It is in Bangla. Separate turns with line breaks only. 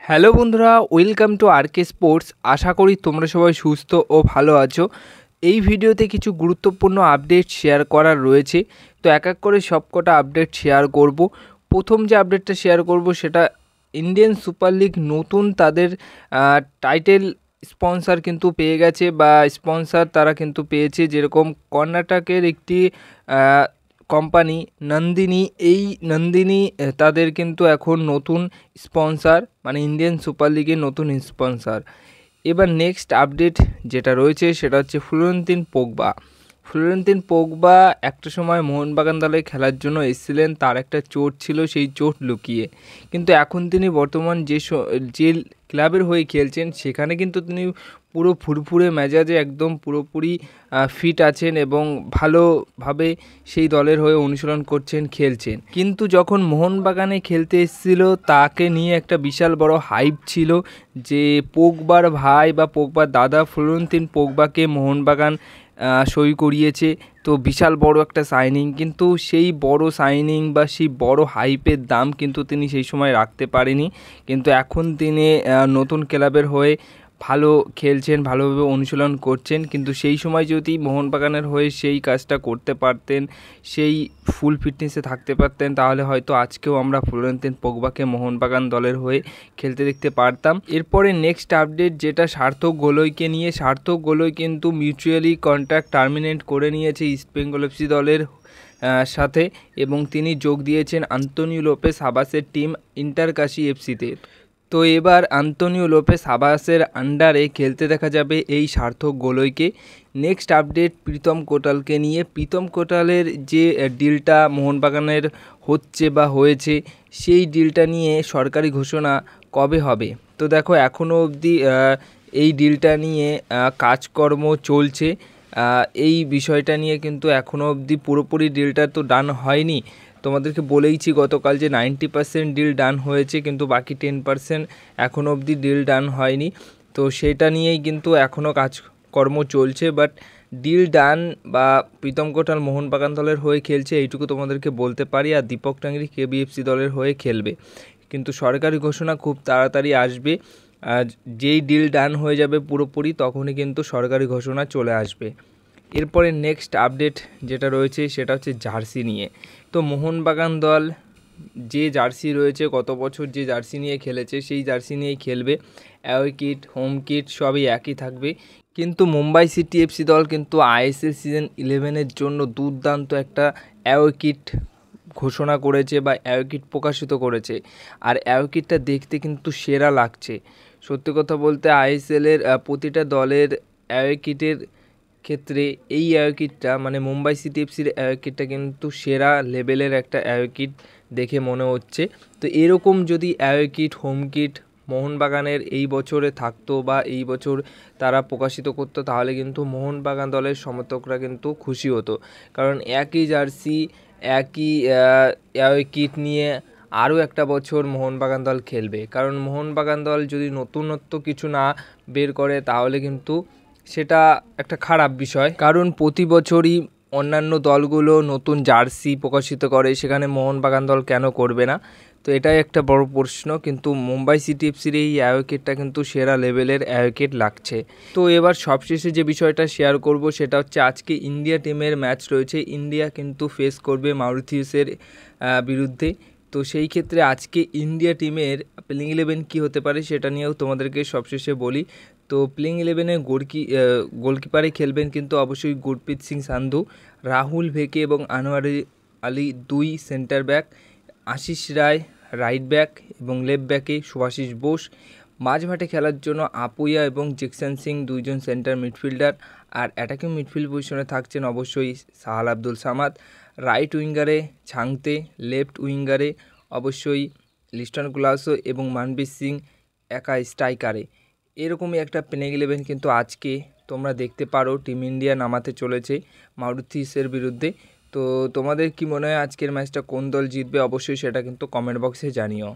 হ্যালো বন্ধুরা, ওয়েলকাম টু আরকে স্পোর্টস। আশা করি তোমরা সবাই সুস্থ ও ভালো আছো। এই ভিডিওতে কিছু গুরুত্বপূর্ণ আপডেট শেয়ার করার রয়েছে, তো এক এক করে সবকটা আপডেট শেয়ার করব। প্রথম যে আপডেটটা শেয়ার করব সেটা ইন্ডিয়ান সুপার লিগ নতুন তাদের টাইটেল স্পন্সর কিন্তু পেয়ে গেছে, বা স্পন্সর তারা কিন্তু পেয়েছে। যেরকম কর্ণাটকের একটি কোম্পানি নন্দিনী, এই নন্দিনী তাদের কিন্তু এখন নতুন স্পন্সর, মানে ইন্ডিয়ান সুপার লিগের নতুন স্পন্সর। এবার নেক্সট আপডেট যেটা রয়েছে সেটা হচ্ছে ফ্লোরেন্তিন পোগবা একটা সময় মোহনবাগান দলে খেলার জন্য এসেছিলেন। তার একটা চোট ছিল, সেই চোট লুকিয়ে, কিন্তু এখন তিনি বর্তমান যে ক্লাবের হয়ে খেলছেন সেখানে কিন্তু তিনি পুরো ফুরফুরে মেজাজে একদম পুরোপুরি ফিট আছেন এবং ভালোভাবে সেই দলের হয়ে অনুশীলন করছেন, খেলছেন। কিন্তু যখন মোহনবাগানে খেলতে এসেছিল তাকে নিয়ে একটা বিশাল বড় হাইপ ছিল যে পোগবার ভাই বা পোগবার দাদা ফ্লোরেন্তিন পোগবাকে মোহনবাগান সই করিয়েছে, তো বিশাল বড় একটা সাইনিং। কিন্তু সেই বড় সাইনিং বা সেই বড় হাইপের দাম কিন্তু তিনি সেই সময় রাখতে পারেনি। কিন্তু এখন তিনি নতুন ক্লাবের হয়ে ভালো খেলছেন, ভালোভাবে অনুশীলন করছেন। কিন্তু সেই সময় যদি মোহনবাগানের হয়ে সেই কাজটা করতে পারতেন, সেই ফুল ফিটনেসে থাকতে পারতেন, তাহলে হয়তো আজকেও আমরা ফ্লোরেন্তিন পোগবাকে মোহনবাগান দলের হয়ে খেলতে দেখতে পারতাম। এরপরে নেক্সট আপডেট যেটা সার্থক গোলইকে নিয়ে। সার্থক গোলই কিন্তু মিউচুয়ালি কন্ট্রাক্ট টার্মিনেট করে নিয়েছে ইস্টবেঙ্গল এফসি দলের সাথে, এবং তিনি যোগ দিয়েছেন আন্তোনিও লোপেস হাবাসের টিম ইন্টারকাশি এফসিতে। তো এবার আন্তোনিও লোপেস হাবাসের আন্ডারে খেলতে দেখা যাবে এই সার্থক গোলইকে। নেক্সট আপডেট প্রীতম কোটালকে নিয়ে। প্রীতম কোটালের যে ডিলটা মোহনবাগানের হচ্ছে বা হয়েছে, সেই ডিলটা নিয়ে সরকারি ঘোষণা কবে হবে? তো দেখো, এখনও অবধি এই ডিলটা নিয়ে কাজকর্ম চলছে। এই বিষয়টা নিয়ে কিন্তু এখনও অবধি পুরোপুরি ডিলটা তো ডান হয়নি। তোমাদেরকে বলেইছি গতকাল যে 90% ডিল ডান হয়েছে, কিন্তু বাকি 10% এখনও অবধি ডিল ডান হয়নি। তো সেটা নিয়েই কিন্তু এখনও কাজকর্ম চলছে। বাট ডিল ডান, বা প্রীতম কোটাল মোহনবাগান দলের হয়ে খেলছে এইটুকু তোমাদেরকে বলতে পারি। আর দীপক টাংরি কেবিএফসি দলের হয়ে খেলবে। কিন্তু সরকারি ঘোষণা খুব তাড়াতাড়ি আসবে। আর যেই ডিল ডান হয়ে যাবে পুরোপুরি, তখনই কিন্তু সরকারি ঘোষণা চলে আসবে। এরপরে নেক্সট আপডেট যেটা রয়েছে সেটা হচ্ছে জার্সি নিয়ে। তো মোহনবাগান দল যে জার্সি রয়েছে, গত বছর যে জার্সি নিয়ে খেলেছে সেই জার্সি নিয়েই খেলবে। অ্যাওয়ে কিট, হোম কিট সবই একই থাকবে। কিন্তু মুম্বাই সিটি এফসি দল কিন্তু আইএসএল সিজন 11-এর জন্য দুর্দান্ত একটা অ্যাওয়ে কিট ঘোষণা করেছে বা অ্যাওয়ে কিট প্রকাশিত করেছে। আর অ্যাওয়ে কিটটা দেখতে কিন্তু সেরা লাগছে। সত্যি কথা বলতে আইএসএলের প্রতিটা দলের অ্যাওয়ে কিটের ক্ষেত্রে এই অ্যাওয়ে কিটটা, মানে মুম্বাই সিটি এফসির অ্যাওয়ে কিটটা কিন্তু সেরা লেভেলের একটা অ্যাওয়ে কিট দেখে মনে হচ্ছে। তো এরকম যদি অ্যাওয়ে কিট, হোম কিট মোহনবাগানের এই বছরে থাকতো বা এই বছর তারা প্রকাশিত করতো, তাহলে কিন্তু মোহনবাগান দলের সমর্থকরা কিন্তু খুশি হতো। কারণ একই জার্সি, একই অ্যাওয়ে কিট নিয়ে আরও একটা বছর মোহনবাগান দল খেলবে। কারণ মোহনবাগান দল যদি নতুনত্ব কিছু না বের করে, তাহলে কিন্তু সেটা একটা খারাপ বিষয়। কারণ প্রতি বছরই অন্যান্য দলগুলো নতুন জার্সি প্রকাশিত করে, সেখানে মোহনবাগান দল কেন করবে না? তো এটাই একটা বড় প্রশ্ন। কিন্তু মুম্বাই সিটি এফসির এই অ্যাওয়ে কিটটা কিন্তু সেরা লেভেলের অ্যাওয়ে কিট লাগছে। তো এবার সবশেষে যে বিষয়টা শেয়ার করব সেটা হচ্ছে আজকে ইন্ডিয়া টিমের ম্যাচ রয়েছে। ইন্ডিয়া কিন্তু ফেস করবে মরিশাসের বিরুদ্ধে। তো সেই ক্ষেত্রে আজকে ইন্ডিয়া টিমের প্লেইং 11 কী হতে পারে সেটা নিয়েও তোমাদেরকে সবশেষে বলি। তো প্লেইং 11-এ গোলকিপারে খেলবেন কিন্তু অবশ্যই গুরপ্রীত সিং সান্ধু, রাহুল ভেকে এবং আনোয়ার আলী দুই সেন্টার ব্যাক, আশিস রায় রাইট ব্যাক এবং লেফট ব্যাকে সুভাশিস বোস। মাঝমাঠে খেলার জন্য আপুইয়া এবং জেকসন সিং দুইজন সেন্টার মিডফিল্ডার। আর অ্যাটাকিং মিডফিল্ড পজিশনে থাকছেন অবশ্যই সাহাল আব্দুল সামাদ, রাইট উইঙ্গারে ছাংতে, লেফট উইঙ্গারে অবশ্যই লিস্টন কুলাসো এবং মানবীর সিং একা স্ট্রাইকারে। এরকমই একটা প্লেইং 11 কিন্তু আজকে তোমরা দেখতে পারো টিম ইন্ডিয়া নামাতে চলেছে মরিশাসের বিরুদ্ধে। তো তোমাদের কি মনে হয় আজকের ম্যাচটা কোন দল জিতবে? অবশ্যই সেটা কিন্তু কমেন্ট বক্সে জানিও।